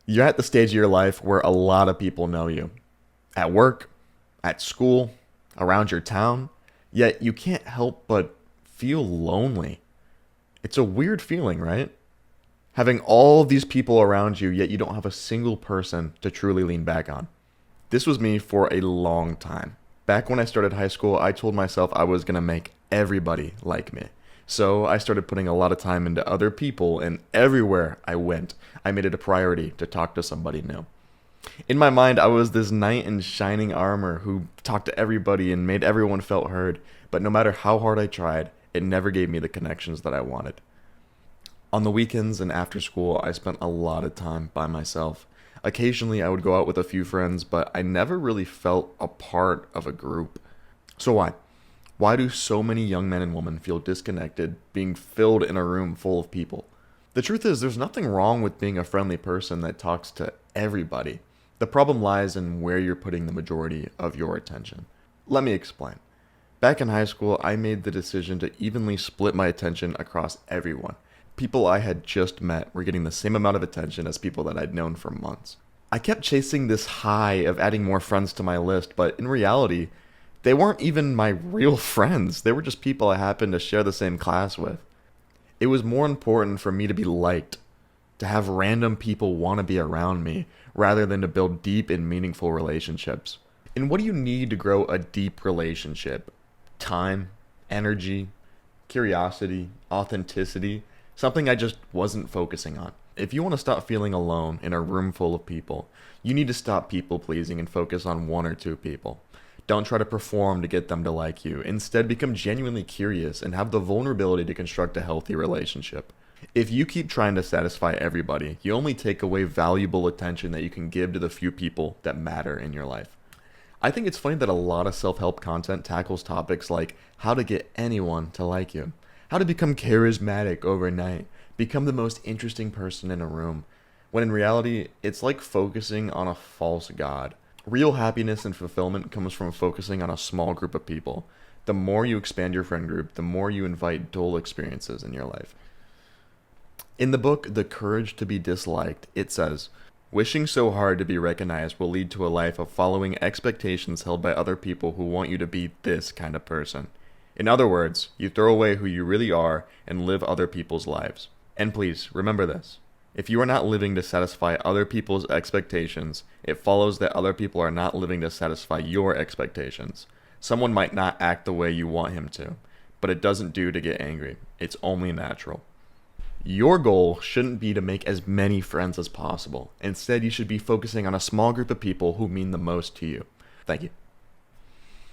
You're at the stage of your life where a lot of people know you. At work, at school, around your town, yet you can't help but feel lonely. It's a weird feeling, right? Having all of these people around you, yet you don't have a single person to truly lean back on. This was me for a long time. Back when I started high school, I told myself I was going to make everybody like me. So I started putting a lot of time into other people, and everywhere I went, I made it a priority to talk to somebody new. In my mind, I was this knight in shining armor who talked to everybody and made everyone felt heard, but no matter how hard I tried, it never gave me the connections that I wanted. On the weekends and after school, I spent a lot of time by myself. Occasionally, I would go out with a few friends, but I never really felt a part of a group. So why? Why do so many young men and women feel disconnected being filled in a room full of people? The truth is, there's nothing wrong with being a friendly person that talks to everybody. The problem lies in where you're putting the majority of your attention. Let me explain. Back in high school, I made the decision to evenly split my attention across everyone. People I had just met were getting the same amount of attention as people that I'd known for months. I kept chasing this high of adding more friends to my list, but in reality, they weren't even my real friends. They were just people I happened to share the same class with. It was more important for me to be liked, to have random people want to be around me, rather than to build deep and meaningful relationships. And what do you need to grow a deep relationship? Time, energy, curiosity, authenticity, something I just wasn't focusing on. If you want to stop feeling alone in a room full of people, you need to stop people pleasing and focus on one or two people. Don't try to perform to get them to like you. Instead, become genuinely curious and have the vulnerability to construct a healthy relationship. If you keep trying to satisfy everybody, you only take away valuable attention that you can give to the few people that matter in your life. I think it's funny that a lot of self-help content tackles topics like how to get anyone to like you, how to become charismatic overnight, become the most interesting person in a room, when in reality, it's like focusing on a false god. Real happiness and fulfillment comes from focusing on a small group of people. The more you expand your friend group, the more you invite dual experiences in your life. In the book, The Courage to be Disliked, it says, "Wishing so hard to be recognized will lead to a life of following expectations held by other people who want you to be this kind of person. In other words, you throw away who you really are and live other people's lives." And please, remember this. If you are not living to satisfy other people's expectations, it follows that other people are not living to satisfy your expectations. Someone might not act the way you want him to, but it doesn't do to get angry. It's only natural. Your goal shouldn't be to make as many friends as possible. Instead, you should be focusing on a small group of people who mean the most to you. Thank you.